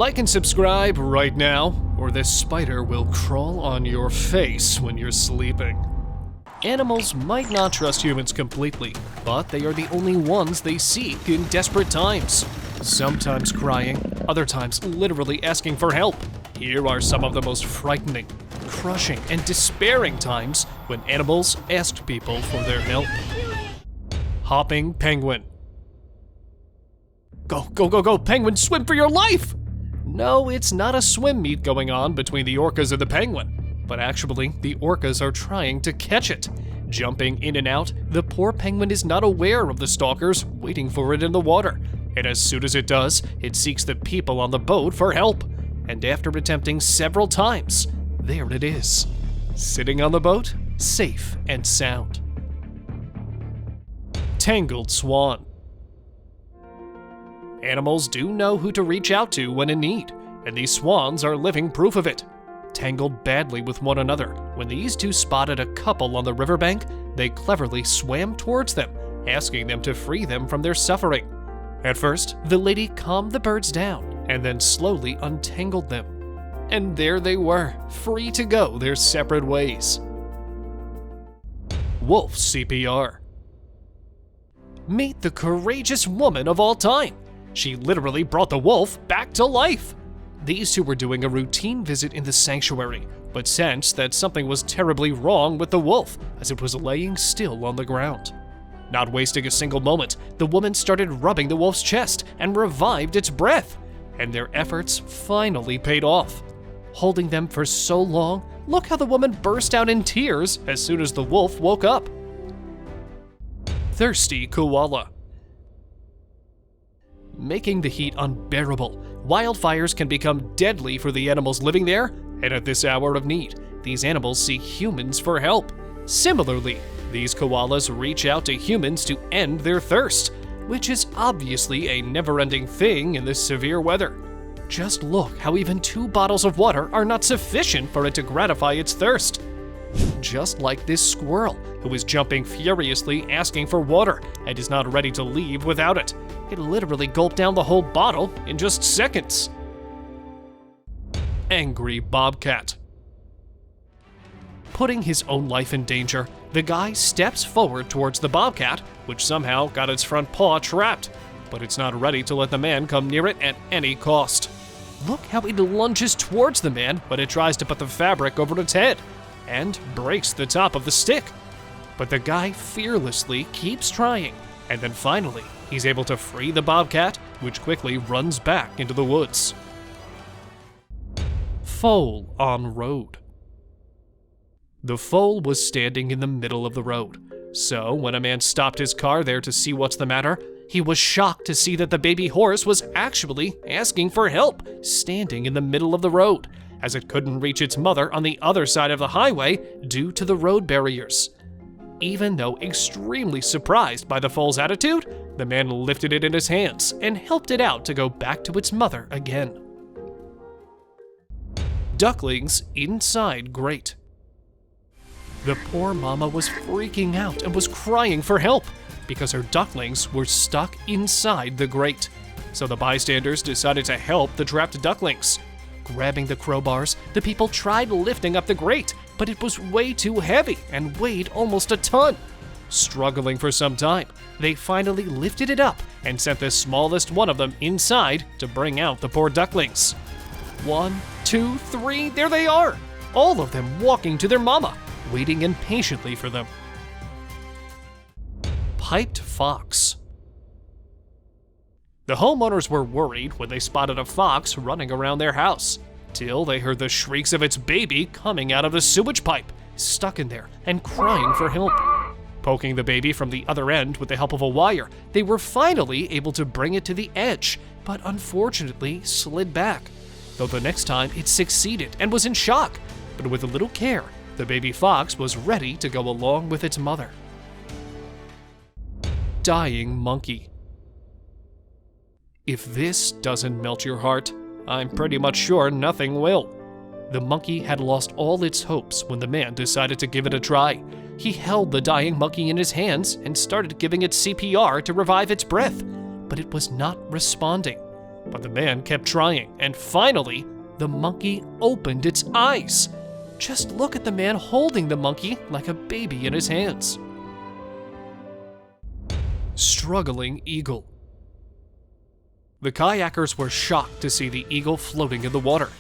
Like and subscribe right now, or this spider will crawl on your face when you're sleeping. Animals might not trust humans completely, but they are the only ones they seek in desperate times. Sometimes crying, other times literally asking for help. Here are some of the most frightening, crushing, and despairing times when animals asked people for their help. Hopping penguin. Go, go, go, go, penguin, swim for your life! No, it's not a swim meet going on between the orcas and the penguin, but actually, the orcas are trying to catch it. Jumping in and out, the poor penguin is not aware of the stalkers waiting for it in the water, and as soon as it does, it seeks the people on the boat for help. And after attempting several times, there it is, sitting on the boat, safe and sound. Tangled swan. Animals do know who to reach out to when in need, and these swans are living proof of it. Tangled badly with one another, when these two spotted a couple on the riverbank, they cleverly swam towards them, asking them to free them from their suffering. At first, the lady calmed the birds down, and then slowly untangled them. And there they were, free to go their separate ways. Wolf CPR. Meet the courageous woman of all time. She literally brought the wolf back to life. These two were doing a routine visit in the sanctuary, but sensed that something was terribly wrong with the wolf as it was laying still on the ground. Not wasting a single moment, the woman started rubbing the wolf's chest and revived its breath, and their efforts finally paid off. Holding them for so long, look how the woman burst out in tears as soon as the wolf woke up. Thirsty koala. Making the heat unbearable, wildfires can become deadly for the animals living there, and at this hour of need, these animals seek humans for help. Similarly, these koalas reach out to humans to end their thirst, which is obviously a never-ending thing in this severe weather. Just look how even 2 bottles of water are not sufficient for it to gratify its thirst. Just like this squirrel, who is jumping furiously asking for water and is not ready to leave without it. It literally gulped down the whole bottle in just seconds. Angry bobcat. Putting his own life in danger, the guy steps forward towards the bobcat, which somehow got its front paw trapped, but it's not ready to let the man come near it at any cost. Look how it lunges towards the man when it tries to put the fabric over its head, and breaks the top of the stick. But the guy fearlessly keeps trying, and then finally, he's able to free the bobcat, which quickly runs back into the woods. Foal on road. The foal was standing in the middle of the road, so when a man stopped his car there to see what's the matter, he was shocked to see that the baby horse was actually asking for help, standing in the middle of the road, as it couldn't reach its mother on the other side of the highway due to the road barriers. Even though extremely surprised by the foal's attitude, the man lifted it in his hands and helped it out to go back to its mother again. Ducklings inside GRATE. The poor mama was freaking out and was crying for help because her ducklings were stuck inside the grate. So the bystanders decided to help the trapped ducklings. Grabbing the crowbars, the people tried lifting up the grate, but it was way too heavy and weighed almost a ton. Struggling for some time, they finally lifted it up and sent the smallest one of them inside to bring out the poor ducklings. 1, 2, 3, there they are! All of them walking to their mama, waiting impatiently for them. Piped fox. The homeowners were worried when they spotted a fox running around their house, till they heard the shrieks of its baby coming out of the sewage pipe, stuck in there and crying for help. Poking the baby from the other end with the help of a wire, they were finally able to bring it to the edge, but unfortunately slid back. Though the next time it succeeded and was in shock, but with a little care, the baby fox was ready to go along with its mother. Dying monkey. If this doesn't melt your heart, I'm pretty much sure nothing will. The monkey had lost all its hopes when the man decided to give it a try. He held the dying monkey in his hands and started giving it CPR to revive its breath, but it was not responding. But the man kept trying, and finally, the monkey opened its eyes. Just look at the man holding the monkey like a baby in his hands. Struggling eagle. The kayakers were shocked to see the eagle floating in the water.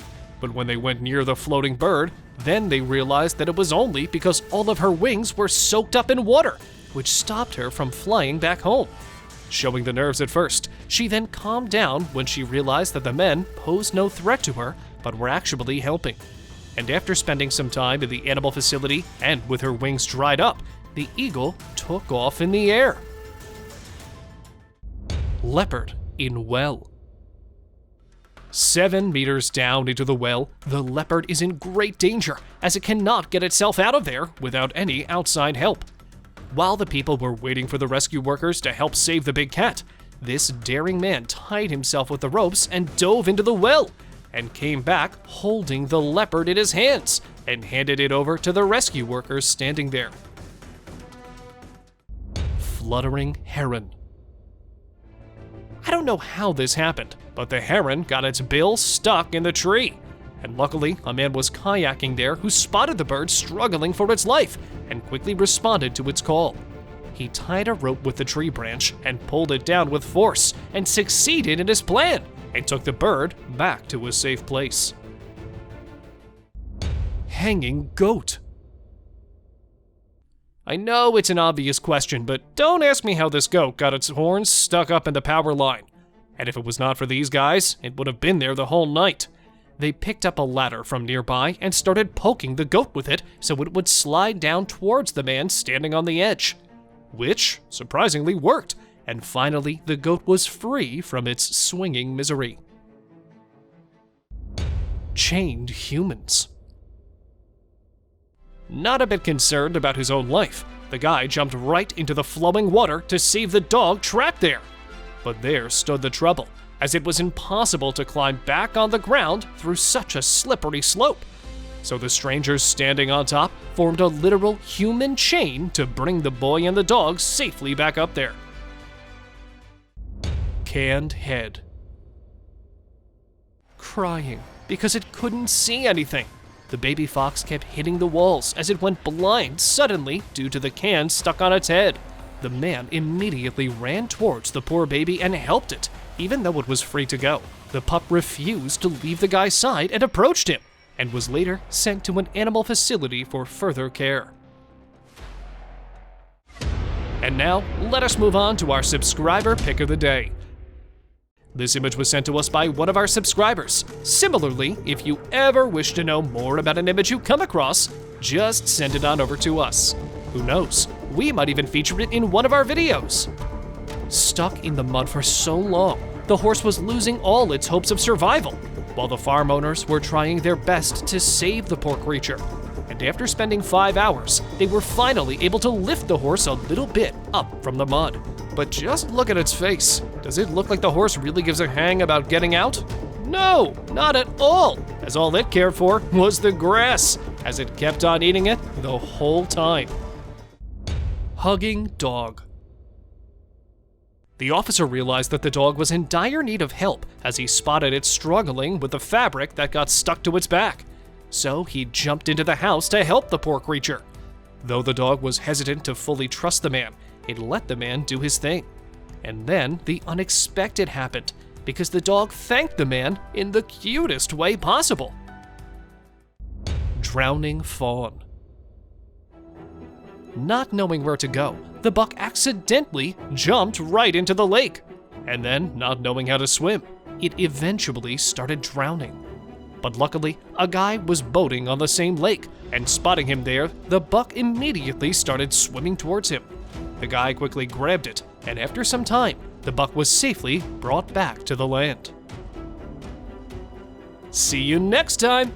But when they went near the floating bird, then they realized that it was only because all of her wings were soaked up in water, which stopped her from flying back home. Showing the nerves at first, she then calmed down when she realized that the men posed no threat to her, but were actually helping. And after spending some time in the animal facility and with her wings dried up, the eagle took off in the air. Leopard in well. 7 meters down into the well, the leopard is in great danger as it cannot get itself out of there without any outside help. While the people were waiting for the rescue workers to help save the big cat, this daring man tied himself with the ropes and dove into the well, and came back holding the leopard in his hands and handed it over to the rescue workers standing there. Fluttering heron. I don't know how this happened, but the heron got its bill stuck in the tree. And luckily, a man was kayaking there who spotted the bird struggling for its life and quickly responded to its call. He tied a rope with the tree branch and pulled it down with force and succeeded in his plan and took the bird back to a safe place. Hanging goat. I know it's an obvious question, but don't ask me how this goat got its horns stuck up in the power line. And if it was not for these guys, it would have been there the whole night. They picked up a ladder from nearby and started poking the goat with it so it would slide down towards the man standing on the edge. Which, surprisingly, worked, and finally the goat was free from its swinging misery. Chained humans. Not a bit concerned about his own life, the guy jumped right into the flowing water to save the dog trapped there. But there stood the trouble, as it was impossible to climb back on the ground through such a slippery slope. So the strangers standing on top formed a literal human chain to bring the boy and the dog safely back up there. Canned head. Crying because it couldn't see anything. The baby fox kept hitting the walls as it went blind suddenly due to the can stuck on its head. The man immediately ran towards the poor baby and helped it, even though it was free to go. The pup refused to leave the guy's side and approached him, and was later sent to an animal facility for further care. And now, let us move on to our subscriber pick of the day. This image was sent to us by one of our subscribers. Similarly, if you ever wish to know more about an image you come across, just send it on over to us. Who knows, we might even feature it in one of our videos. Stuck in the mud for so long, the horse was losing all its hopes of survival, while the farm owners were trying their best to save the poor creature. And after spending 5 hours, they were finally able to lift the horse a little bit up from the mud. But just look at its face. Does it look like the horse really gives a hang about getting out? No, not at all, as all it cared for was the grass, as it kept on eating it the whole time. Hugging dog. The officer realized that the dog was in dire need of help as he spotted it struggling with the fabric that got stuck to its back. So he jumped into the house to help the poor creature. Though the dog was hesitant to fully trust the man, it let the man do his thing. And then the unexpected happened, because the dog thanked the man in the cutest way possible. Drowning fawn. Not knowing where to go, the buck accidentally jumped right into the lake. And then, not knowing how to swim, it eventually started drowning. But luckily, a guy was boating on the same lake, and spotting him there, the buck immediately started swimming towards him. The guy quickly grabbed it, and after some time, the buck was safely brought back to the land. See you next time!